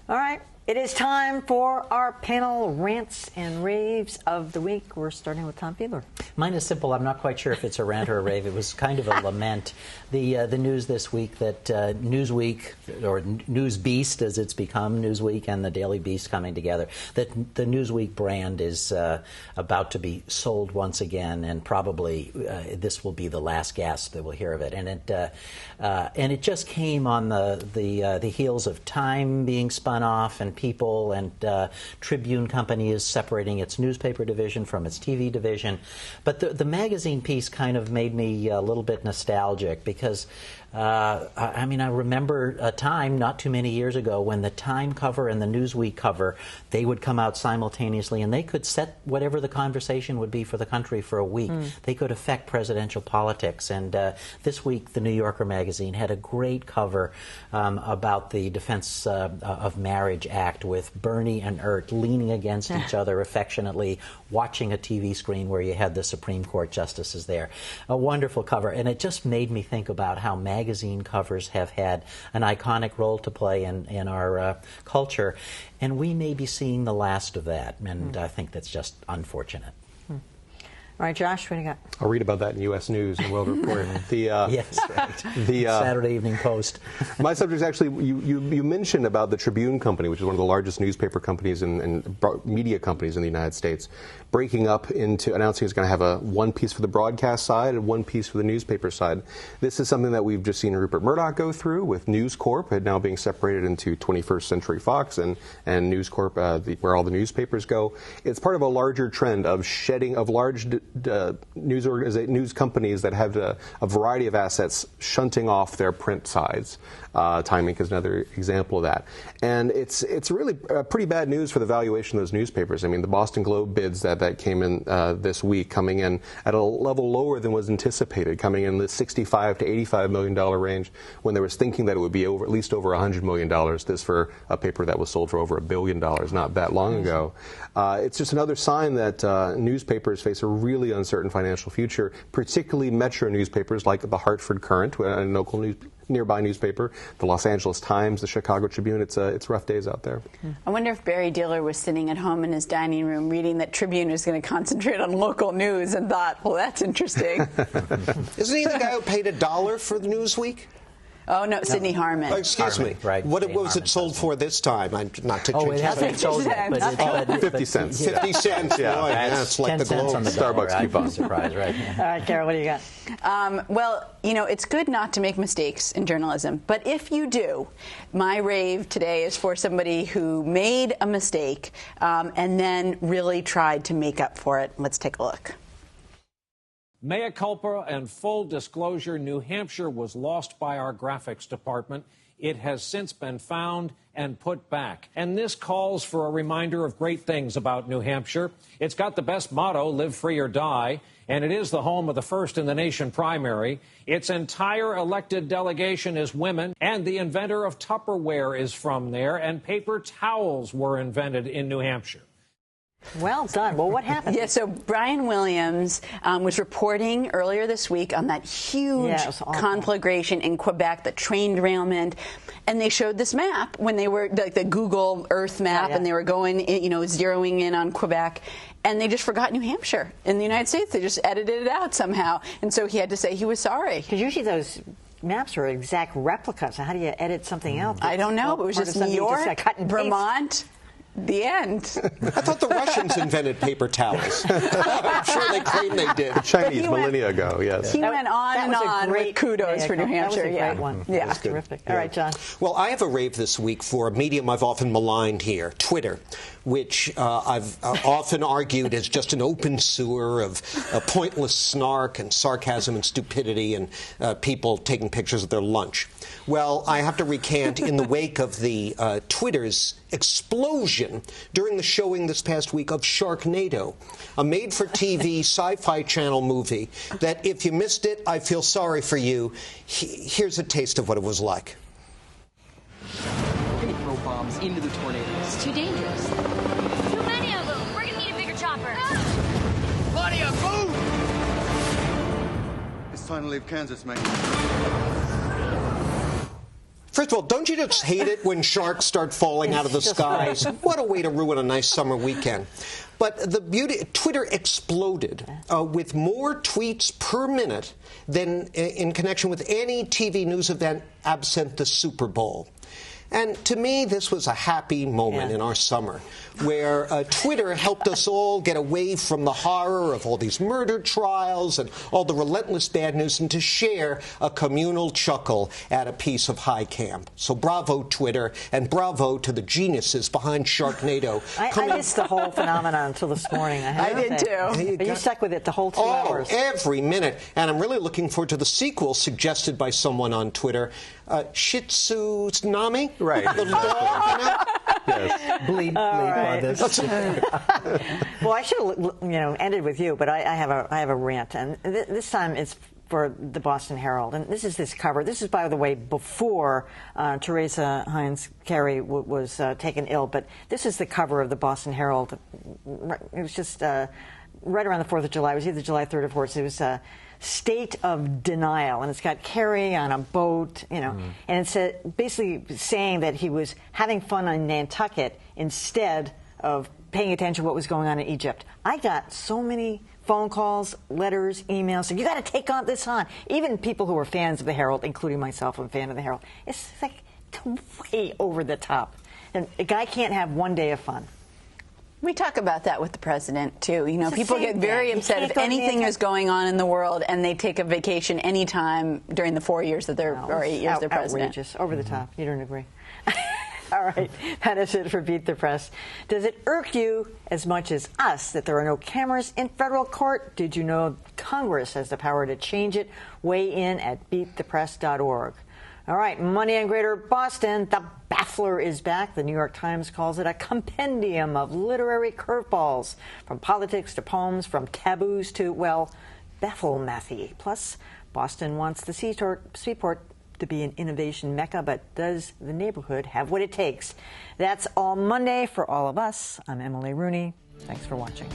All right, it is time for our panel rants and raves of the week. We're starting with Tom Fiedler. Mine is simple. I'm not quite sure if it's a rant or a rave. It was kind of a lament. The news this week that Newsweek, or News Beast as it's become, Newsweek and the Daily Beast coming together, that the Newsweek brand is about to be sold once again, and probably this will be the last gasp that we'll hear of it. And it just came on the heels of Time being spun off, and People, and Tribune Company is separating its newspaper division from its TV division. But the magazine piece kind of made me a little bit nostalgic because, I remember a time not too many years ago when the Time cover and the Newsweek cover, they would come out simultaneously, and they could set whatever the conversation would be for the country for a week. They could affect presidential politics. And this week, the New Yorker magazine had a great cover about the Defense of Marriage Act, with Bernie and Ert leaning against each other affectionately, watching a TV screen where you had the Supreme Court justices there. A wonderful cover, and it just made me think about how magazine covers have had an iconic role to play in our culture, and we may be seeing the last of that, and I think that's just unfortunate. All right, Josh, what do you got? I'll read about that in U.S. News and World Report. Yes, right. The Saturday Evening Post. My subject is actually, you mentioned about the Tribune Company, which is one of the largest newspaper companies and media companies in the United States, breaking up into announcing it's going to have one piece for the broadcast side and one piece for the newspaper side. This is something that we've just seen Rupert Murdoch go through with News Corp, now being separated into 21st Century Fox and News Corp, where all the newspapers go. It's part of a larger trend of shedding of large news companies that have a variety of assets shunting off their print sides. Time Inc. is another example of that. And it's really pretty bad news for the valuation of those newspapers. I mean, the Boston Globe bids that came in this week, coming in at a level lower than was anticipated, coming in the $65 to $85 million range, when there was thinking that it would be at least over $100 million. This for a paper that was sold for over $1 billion not that long ago. It's just another sign that newspapers face a really uncertain financial future, particularly metro newspapers like the Hartford Courant, a local nearby newspaper, the Los Angeles Times, the Chicago Tribune. It's rough days out there. I wonder if Barry Diller was sitting at home in his dining room reading that Tribune is going to concentrate on local news and thought, well, that's interesting. Isn't he the guy who paid $1 for the Newsweek? Oh, no, Sidney Harman. Oh, excuse me. Right. What was it sold for this time? Not to it hasn't sold yet, but 50 cents. 50 cents. Yeah. Boy, that's like the Globe. Starbucks coupon. Surprise, right? All right, Carol, what do you got? Well, it's good not to make mistakes in journalism, but if you do, my rave today is for somebody who made a mistake and then really tried to make up for it. Let's take a look. Mea culpa and full disclosure, New Hampshire was lost by our graphics department. It has since been found and put back. And this calls for a reminder of great things about New Hampshire. It's got the best motto, live free or die, and it is the home of the first in the nation primary. Its entire elected delegation is women, and the inventor of Tupperware is from there, and paper towels were invented in New Hampshire. Well done. Well, what happened? Yeah, so Brian Williams was reporting earlier this week on that huge conflagration in Quebec, the train derailment. And they showed this map when they were, the Google Earth map, and they were going, zeroing in on Quebec. And they just forgot New Hampshire. In the United States, they just edited it out somehow. And so he had to say he was sorry. Because usually those maps are exact replicas. So how do you edit something else? I don't know. But it was just New York, Vermont. The end. I thought the Russians invented paper towels. I'm sure they claim they did. The Chinese millennia ago, yes. He went on and on with kudos for New Hampshire. That was a great one. Yeah. That was terrific. All right, John. Well, I have a rave this week for a medium I've often maligned here, Twitter, which I've often argued is just an open sewer of pointless snark and sarcasm and stupidity and people taking pictures of their lunch. Well, I have to recant, in the wake of the Twitter's explosion during the showing this past week of Sharknado, a made-for-TV sci-fi channel movie that, if you missed it, I feel sorry for you. Here's a taste of what it was like. We're going to throw bombs into the tornado. It's too dangerous. Too many of them. We're going to need a bigger chopper. Claudia, move! It's time to leave Kansas, mate. First of all, don't you just hate it when sharks start falling out of the skies? What a way to ruin a nice summer weekend. But the beauty, Twitter exploded with more tweets per minute than in connection with any TV news event absent the Super Bowl. And to me, this was a happy moment in our summer, where Twitter helped us all get away from the horror of all these murder trials and all the relentless bad news, and to share a communal chuckle at a piece of high camp. So bravo, Twitter, and bravo to the geniuses behind Sharknado. I missed the whole phenomenon until this morning. I did too. But you stuck with it the whole 2 hours. Every minute. And I'm really looking forward to the sequel suggested by someone on Twitter, Shih Tzu Tsunami. Right. The dog, you know? Yes. Bleep on this. Well, I should have ended with you, but I have a rant, and this time it's for the Boston Herald, and this cover. This is, by the way, before Teresa Heinz Kerry was taken ill, but this is the cover of the Boston Herald. It was just right around the 4th of July. It was either July 3rd or 4th. It was State of Denial, and it's got Kerry on a boat, and it's basically saying that he was having fun on Nantucket instead of paying attention to what was going on in Egypt. I got so many phone calls, letters, emails, saying, you got to take this on. Even people who are fans of the Herald, including myself, I'm a fan of the Herald. It's like way over the top. And a guy can't have one day of fun. We talk about that with the president, too. It's people get very upset if anything is going on in the world and they take a vacation anytime during the 4 years that they're, or 8 years they're president. Outrageous, over the top. You don't agree? All right, that is it for Beat the Press. Does it irk you as much as us that there are no cameras in federal court? Did you know Congress has the power to change it? Weigh in at beatthepress.org. All right, Money on Greater Boston. The Baffler is back. The New York Times calls it a compendium of literary curveballs, from politics to poems, from taboos to, well, baffle-mathy. Plus, Boston wants the seaport to be an innovation mecca, but does the neighborhood have what it takes? That's all Monday for all of us. I'm Emily Rooney. Thanks for watching.